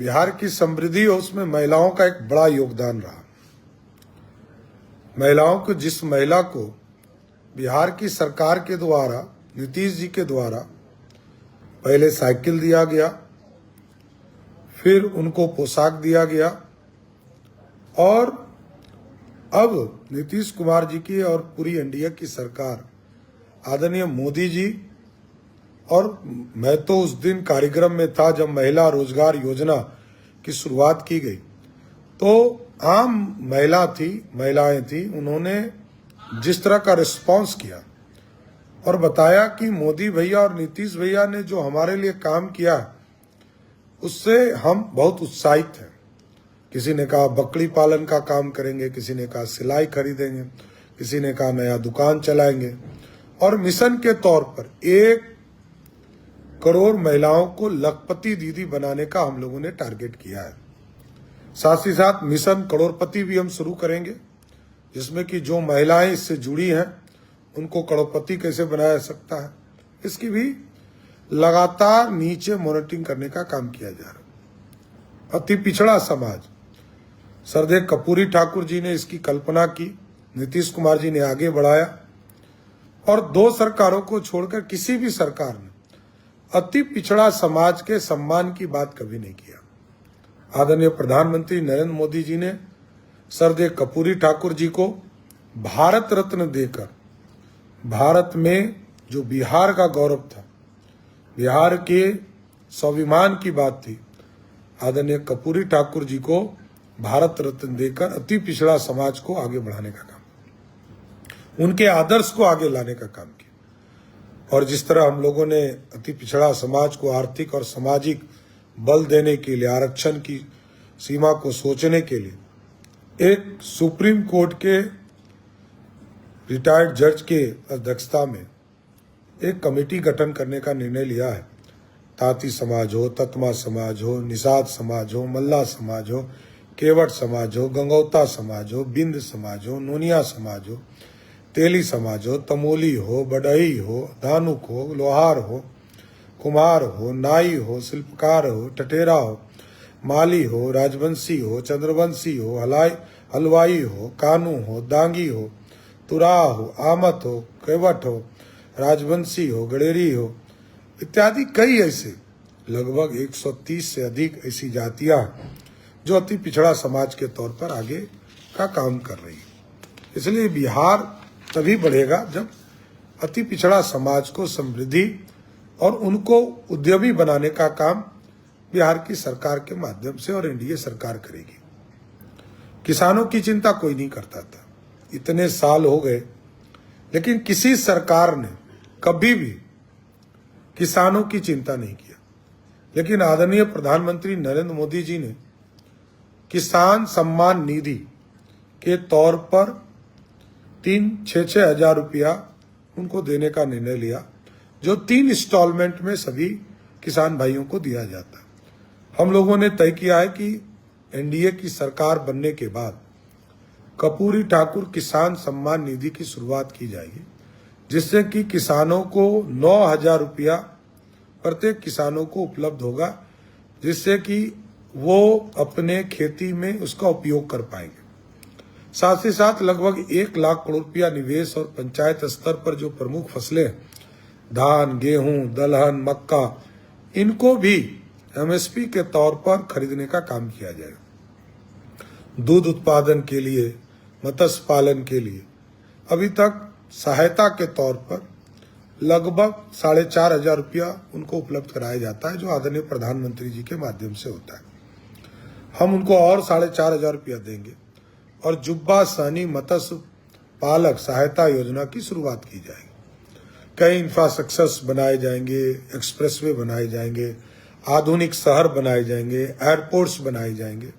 बिहार की समृद्धि और उसमें महिलाओं का एक बड़ा योगदान रहा। महिलाओं को, जिस महिला को बिहार की सरकार के द्वारा, नीतीश जी के द्वारा पहले साइकिल दिया गया, फिर उनको पोशाक दिया गया, और अब नीतीश कुमार जी की और पूरी एनडीए की सरकार, आदरणीय मोदी जी, और मैं तो उस दिन कार्यक्रम में था जब महिला रोजगार योजना की शुरुआत की गई, तो आम महिलाएं थी, उन्होंने जिस तरह का रिस्पांस किया और बताया कि मोदी भैया और नीतीश भैया ने जो हमारे लिए काम किया उससे हम बहुत उत्साहित हैं। किसी ने कहा बकरी पालन का काम करेंगे, किसी ने कहा सिलाई खरीदेंगे, किसी ने कहा नया दुकान चलाएंगे, और मिशन के तौर पर 1 करोड़ महिलाओं को लखपति दीदी बनाने का हम लोगों ने टारगेट किया है। साथ ही साथ मिशन करोड़पति भी हम शुरू करेंगे, जिसमें कि जो महिलाएं इससे जुड़ी हैं उनको करोड़पति कैसे बनाया जा सकता है, इसकी भी लगातार नीचे मॉनिटरिंग करने का काम किया जा रहा है। अति पिछड़ा समाज, सरदेव कर्पूरी ठाकुर जी ने इसकी कल्पना की, नीतीश कुमार जी ने आगे बढ़ाया, और 2 सरकारों को छोड़कर किसी भी सरकार ने अति पिछड़ा समाज के सम्मान की बात कभी नहीं किया। आदरणीय प्रधानमंत्री नरेंद्र मोदी जी ने सरदेव कर्पूरी ठाकुर जी को भारत रत्न देकर, भारत में जो बिहार का गौरव था, बिहार के स्वाभिमान की बात थी, आदरणीय कर्पूरी ठाकुर जी को भारत रत्न देकर अति पिछड़ा समाज को आगे बढ़ाने का काम, उनके आदर्श को आगे लाने का काम किया। और जिस तरह हम लोगों ने अति पिछड़ा समाज को आर्थिक और सामाजिक बल देने के लिए, आरक्षण की सीमा को सोचने के लिए एक सुप्रीम कोर्ट के रिटायर्ड जज के अध्यक्षता में एक कमेटी गठन करने का निर्णय लिया है। तांती समाज हो, ततमा समाज हो, निषाद समाज हो, मल्ला समाज हो, केवट समाज हो, गंगौता समाज हो, बिंद समाज हो, नोनिया समाज हो, तेली समाज हो, तमोली हो, बडई हो, धानुक हो, लोहार हो, कुम्हार हो, नाई हो, शिल्पकार हो, टटेरा हो, माली हो, राजवंशी हो, चंद्रवंशी हो, हलवाई हो, कानू हो, दांगी हो, तुरा हो, आमत हो, केवट हो, राजवंशी हो, गडेरी हो, इत्यादि कई ऐसे लगभग 130 से अधिक ऐसी जातियां जो अति पिछड़ा समाज के तौर पर आगे का काम कर रही है। इसलिए बिहार तभी बढ़ेगा जब अति पिछड़ा समाज को समृद्धि और उनको उद्यमी बनाने का काम बिहार की सरकार के माध्यम से और एनडीए सरकार करेगी। किसानों की चिंता कोई नहीं करता था, इतने साल हो गए, लेकिन किसी सरकार ने कभी भी किसानों की चिंता नहीं किया। लेकिन आदरणीय प्रधानमंत्री नरेंद्र मोदी जी ने किसान सम्मान निधि के तौर पर 3-6 हजार रुपया उनको देने का निर्णय लिया, जो 3 इंस्टॉलमेंट में सभी किसान भाइयों को दिया जाता है। हम लोगों ने तय किया है कि एनडीए की सरकार बनने के बाद कर्पूरी ठाकुर किसान सम्मान निधि की शुरुआत की जाएगी, जिससे कि किसानों को 9,000 रुपया प्रत्येक किसानों को उपलब्ध होगा, जिससे कि वो अपने खेती में उसका उपयोग कर पाएंगे। साथ ही साथ लगभग 1 लाख करोड़ रुपया निवेश और पंचायत स्तर पर जो प्रमुख फसलें, धान, गेहूं, दलहन, मक्का, इनको भी एमएसपी के तौर पर खरीदने का काम किया जाएगा। दूध उत्पादन के लिए, मत्स्य पालन के लिए अभी तक सहायता के तौर पर लगभग 4,500 रुपया उनको उपलब्ध कराया जाता है, जो आदरणीय प्रधानमंत्री जी के माध्यम से होता है। हम उनको और 4,500 रुपया देंगे और जुब्बा सहनी मत्स्य पालक सहायता योजना की शुरुआत की जाएगी। कई इंफ्रास्ट्रक्चर्स बनाए जाएंगे, एक्सप्रेसवे बनाए जाएंगे, आधुनिक शहर बनाए जाएंगे, एयरपोर्ट्स बनाए जाएंगे।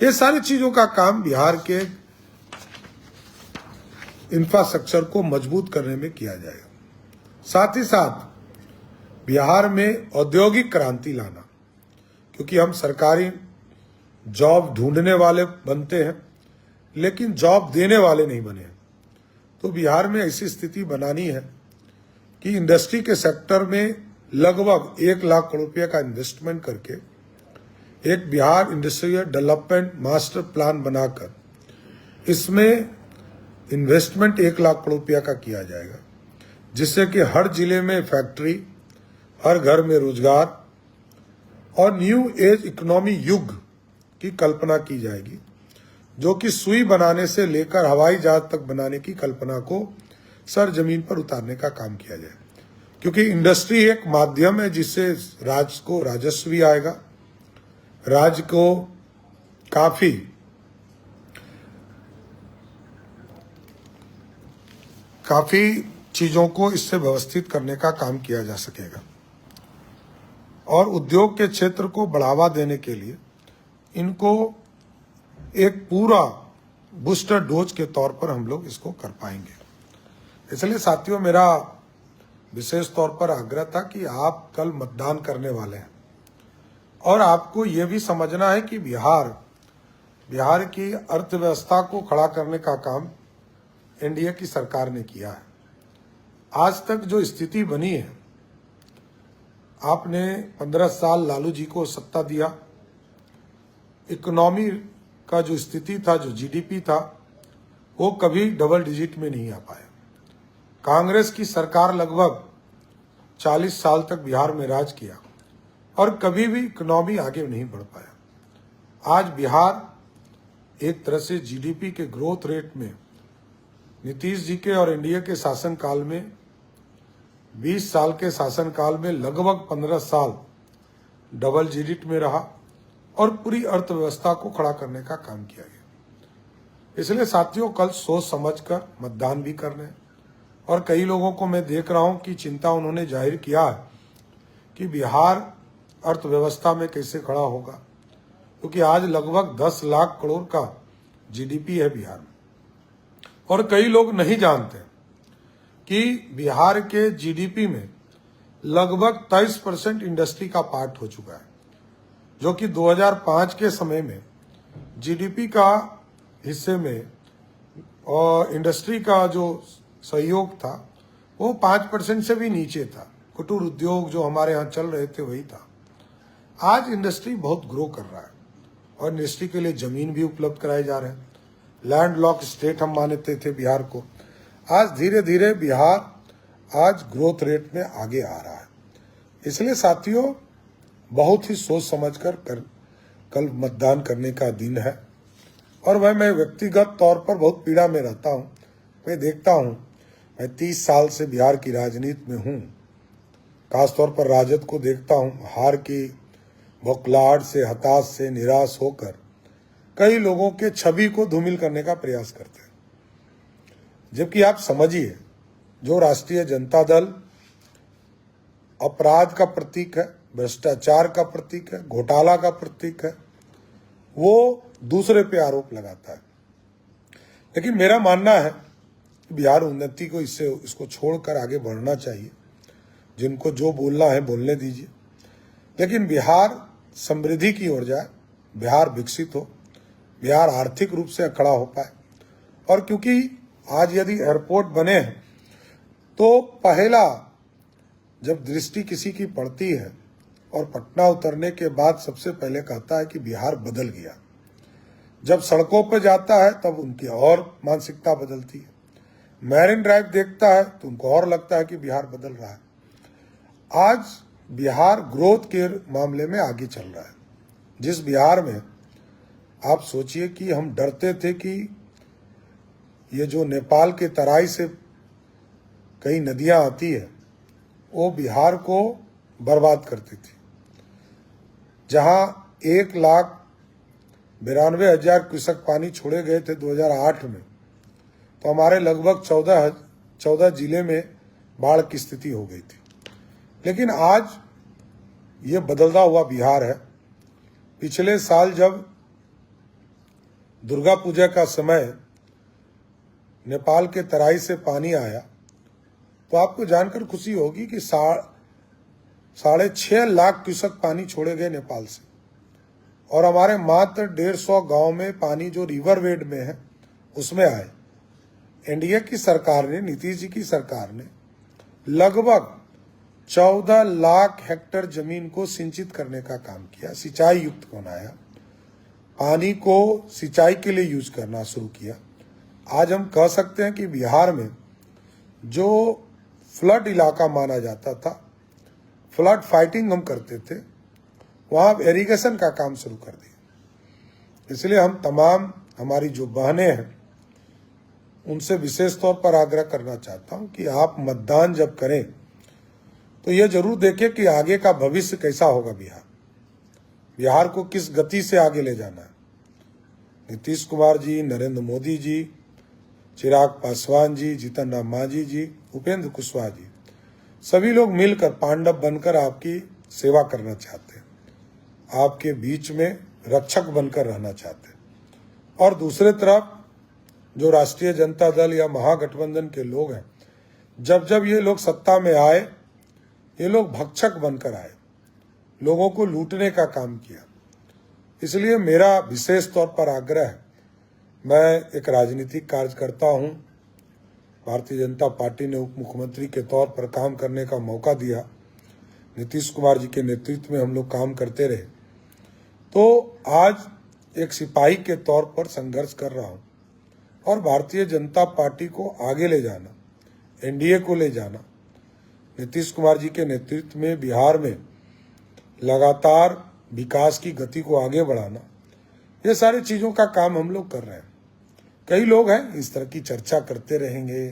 ये सारी चीजों का काम बिहार के इंफ्रास्ट्रक्चर को मजबूत करने में किया जाएगा। साथ ही साथ बिहार में औद्योगिक क्रांति लाना, क्योंकि हम सरकारी जॉब ढूंढने वाले बनते हैं लेकिन जॉब देने वाले नहीं बने। तो बिहार में ऐसी स्थिति बनानी है कि इंडस्ट्री के सेक्टर में लगभग 1 लाख करोड़ रुपये का इन्वेस्टमेंट करके एक Bihar industrial development master plan बनाकर इसमें इन्वेस्टमेंट 1 लाख करोड़ रुपया का किया जाएगा, जिससे कि हर जिले में फैक्ट्री, हर घर में रोजगार और न्यू एज इकोनॉमी युग की कल्पना की जाएगी, जो कि सुई बनाने से लेकर हवाई जहाज तक बनाने की कल्पना को सर जमीन पर उतारने का काम किया जाए। क्योंकि इंडस्ट्री एक माध्यम है जिससे राज्य को राजस्व भी आएगा, राज्य को काफी चीजों को इससे व्यवस्थित करने का काम किया जा सकेगा। और उद्योग के क्षेत्र को बढ़ावा देने के लिए इनको एक पूरा बूस्टर डोज के तौर पर हम लोग इसको कर पाएंगे। इसलिए साथियों, मेरा विशेष तौर पर आग्रह था कि आप कल मतदान करने वाले हैं और आपको ये भी समझना है कि बिहार की अर्थव्यवस्था को खड़ा करने का काम एनडीए की सरकार ने किया है। आज तक जो स्थिति बनी है, आपने 15 साल लालू जी को सत्ता दिया, इकोनॉमी का जो स्थिति था, जो जीडीपी था, वो कभी डबल डिजिट में नहीं आ पाया। कांग्रेस की सरकार लगभग 40 साल तक बिहार में राज किया और कभी भी इकोनॉमी आगे नहीं बढ़ पाया। आज बिहार एक तरह से जीडीपी के ग्रोथ रेट में नीतीश जी के और एनडीए के शासनकाल में 20 साल के शासनकाल में लगभग 15 साल डबल डिजिट में रहा और पूरी अर्थव्यवस्था को खड़ा करने का काम किया गया। इसलिए साथियों, कल सोच समझकर मतदान भी करने, और कई लोगों को मैं देख रहा हूं कि चिंता उन्होंने जाहिर किया है कि बिहार अर्थव्यवस्था में कैसे खड़ा होगा, क्योंकि आज लगभग 10 लाख करोड़ का जीडीपी है बिहार में। और कई लोग नहीं जानते कि बिहार के जीडीपी में लगभग 23% इंडस्ट्री का पार्ट हो चुका है, जो कि 2005 के समय में जीडीपी का हिस्से में और इंडस्ट्री का जो सहयोग था वो 5% से भी नीचे था। कुटीर उद्योग जो हमारे यहाँ चल रहे थे वही था। आज इंडस्ट्री बहुत ग्रो कर रहा है और इंडस्ट्री के लिए जमीन भी उपलब्ध कराए जा रहे हैं। लैंड लॉक स्टेट हम मानते थे बिहार को, आज धीरे धीरे बिहार आज ग्रोथ रेट में आगे आ रहा है। इसलिए साथियों, बहुत ही सोच समझकर कल मतदान करने का दिन है। और मैं व्यक्तिगत तौर पर बहुत पीड़ा में रहता हूं। मैं देखता हूं, मैं 30 साल से बिहार की राजनीति में हूं, खासतौर पर राजद को देखता हूं, हार की बौखलाहट से, हताश से, निराश होकर कई लोगों के छवि को धूमिल करने का प्रयास करते हैं। जबकि आप समझिए, जो राष्ट्रीय जनता दल अपराध का प्रतीक है, भ्रष्टाचार का प्रतीक है, घोटाला का प्रतीक है, वो दूसरे पे आरोप लगाता है। लेकिन मेरा मानना है कि बिहार उन्नति को इसको छोड़कर आगे बढ़ना चाहिए। जिनको जो बोलना है बोलने दीजिए, लेकिन बिहार समृद्धि की ओर जाए, बिहार विकसित हो, बिहार आर्थिक रूप से खड़ा हो पाए। और क्योंकि आज यदि एयरपोर्ट बने हैं तो पहला जब दृष्टि किसी की पड़ती है और पटना उतरने के बाद सबसे पहले कहता है कि बिहार बदल गया। जब सड़कों पर जाता है तब उनकी और मानसिकता बदलती है। मैरिन ड्राइव देखता है तो उनको और लगता है कि बिहार बदल रहा है। आज बिहार ग्रोथ के मामले में आगे चल रहा है। जिस बिहार में आप सोचिए कि हम डरते थे कि ये जो नेपाल के तराई से कई नदियां आती है वो बिहार को बर्बाद करती थी, जहां 1,92,000 क्यूसेक पानी छोड़े गए थे 2008 में, तो हमारे लगभग 14 जिले में बाढ़ की स्थिति हो गई थी। लेकिन आज ये बदलता हुआ बिहार है। पिछले साल जब दुर्गा पूजा का समय नेपाल के तराई से पानी आया तो आपको जानकर खुशी होगी कि 6.5 लाख क्यूसेक पानी छोड़े गए नेपाल से, और हमारे मात्र 150 गांव में पानी जो रिवर बेड में है उसमें आए। एनडीए की सरकार ने, नीतीश जी की सरकार ने लगभग 14 लाख हेक्टेयर जमीन को सिंचित करने का काम किया, सिंचाई युक्त बनाया, पानी को सिंचाई के लिए यूज करना शुरू किया। आज हम कह सकते हैं कि बिहार में जो फ्लड इलाका माना जाता था, फ्लड फाइटिंग हम करते थे, वहां इरिगेशन का काम शुरू कर दिया। इसलिए हम तमाम हमारी जो बहनें हैं उनसे विशेष तौर पर आग्रह करना चाहता हूं कि आप मतदान जब करें तो ये जरूर देखें कि आगे का भविष्य कैसा होगा। बिहार को किस गति से आगे ले जाना है। नीतीश कुमार जी, नरेंद्र मोदी जी, चिराग पासवान जी, जीतन राम मांझी जी, उपेंद्र कुशवाहा जी, सभी लोग मिलकर पांडव बनकर आपकी सेवा करना चाहते हैं, आपके बीच में रक्षक बनकर रहना चाहते हैं। और दूसरे तरफ जो राष्ट्रीय जनता दल या महागठबंधन के लोग हैं, जब ये लोग सत्ता में आए, ये लोग भक्षक बनकर आए, लोगों को लूटने का काम किया। इसलिए मेरा विशेष तौर पर आग्रह है, मैं एक राजनीतिक कार्यकर्ता हूं, भारतीय जनता पार्टी ने उप मुख्यमंत्री के तौर पर काम करने का मौका दिया, नीतीश कुमार जी के नेतृत्व में हम लोग काम करते रहे, तो आज एक सिपाही के तौर पर संघर्ष कर रहा हूं और भारतीय जनता पार्टी को आगे ले जाना, एनडीए को ले जाना, नीतीश कुमार जी के नेतृत्व में बिहार में लगातार विकास की गति को आगे बढ़ाना, ये सारी चीजों का काम हम लोग कर रहे हैं। कई लोग हैं इस तरह की चर्चा करते रहेंगे,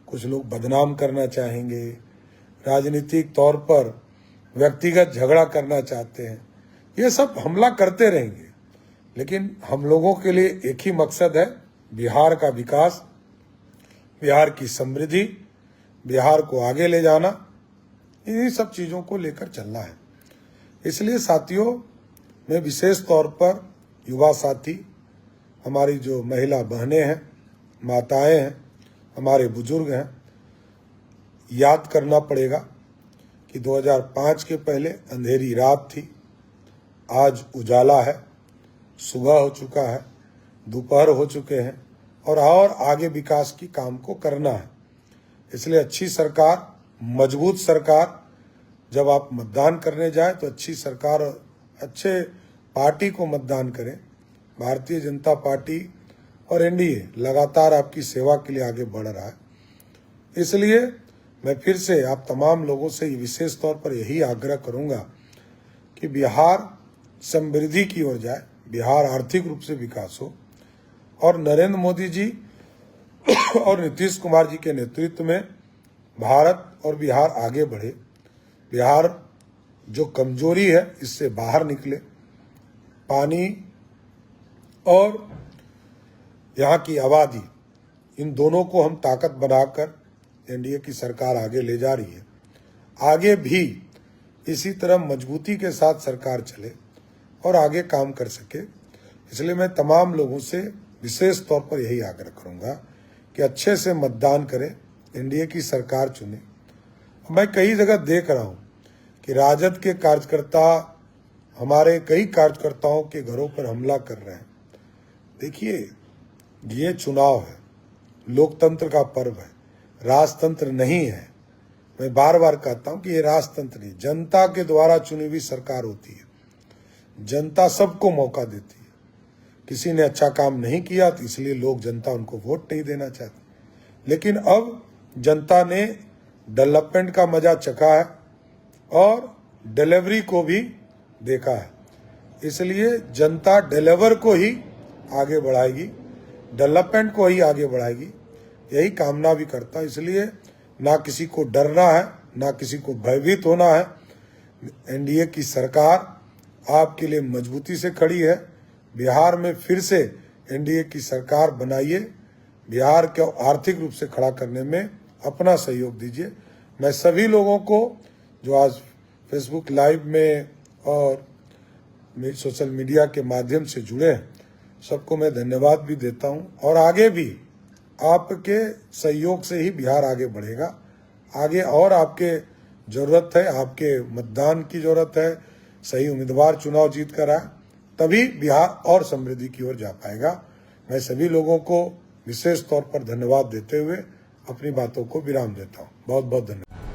कुछ लोग बदनाम करना चाहेंगे, राजनीतिक तौर पर व्यक्तिगत झगड़ा करना चाहते हैं, ये सब हमला करते रहेंगे। लेकिन हम लोगों के लिए एक ही मकसद है, बिहार का विकास, बिहार की समृद्धि, बिहार को आगे ले जाना, इन्हीं सब चीजों को लेकर चलना है। इसलिए साथियों, मैं विशेष तौर पर युवा साथी, हमारी जो महिला बहनें हैं, माताएं हैं, हमारे बुजुर्ग हैं, याद करना पड़ेगा कि 2005 के पहले अंधेरी रात थी, आज उजाला है, सुबह हो चुका है, दोपहर हो चुके हैं और आगे विकास की काम को करना है। इसलिए अच्छी सरकार, मजबूत सरकार, जब आप मतदान करने जाए तो अच्छी सरकार और अच्छे पार्टी को मतदान करें। भारतीय जनता पार्टी और एनडीए लगातार आपकी सेवा के लिए आगे बढ़ रहा है। इसलिए मैं फिर से आप तमाम लोगों से विशेष तौर पर यही आग्रह करूंगा कि बिहार समृद्धि की ओर जाए, बिहार आर्थिक रूप से विकास हो और नरेंद्र मोदी जी और नीतीश कुमार जी के नेतृत्व में भारत और बिहार आगे बढ़े। बिहार जो कमजोरी है इससे बाहर निकले, पानी और यहाँ की आबादी, इन दोनों को हम ताकत बनाकर एनडीए की सरकार आगे ले जा रही है। आगे भी इसी तरह मजबूती के साथ सरकार चले और आगे काम कर सके। इसलिए मैं तमाम लोगों से विशेष तौर पर यही आग्रह करूंगा कि अच्छे से मतदान करें, एनडीए की सरकार चुने। मैं कई जगह देख रहा हूं कि राजद के कार्यकर्ता हमारे कई कार्यकर्ताओं के घरों पर हमला कर रहे हैं। देखिए, ये चुनाव है, लोकतंत्र का पर्व है, राजतंत्र नहीं है। मैं बार बार कहता हूं कि ये राजतंत्र नहीं, जनता के द्वारा चुनी हुई सरकार होती है। जनता सबको मौका देती है। किसी ने अच्छा काम नहीं किया तो इसलिए लोग, जनता उनको वोट नहीं देना चाहती। लेकिन अब जनता ने डेवलपमेंट का मजा चखा है और डिलीवरी को भी देखा है। इसलिए जनता डिलीवर को ही आगे बढ़ाएगी, डेवलपमेंट को ही आगे बढ़ाएगी, यही कामना भी करता है। इसलिए ना किसी को डरना है, ना किसी को भयभीत होना है। एनडीए की सरकार आपके लिए मजबूती से खड़ी है। बिहार में फिर से एनडीए की सरकार बनाइए, बिहार को आर्थिक रूप से खड़ा करने में अपना सहयोग दीजिए। मैं सभी लोगों को जो आज फेसबुक लाइव में और सोशल मीडिया के माध्यम से जुड़े हैं, सबको मैं धन्यवाद भी देता हूं। और आगे भी आपके सहयोग से ही बिहार आगे बढ़ेगा। आगे और आपके जरूरत है, आपके मतदान की जरूरत है, सही उम्मीदवार चुनाव जीत कर आए, तभी बिहार और समृद्धि की ओर जा पाएगा। मैं सभी लोगों को विशेष तौर पर धन्यवाद देते हुए अपनी बातों को विराम देता हूँ। बहुत बहुत धन्यवाद।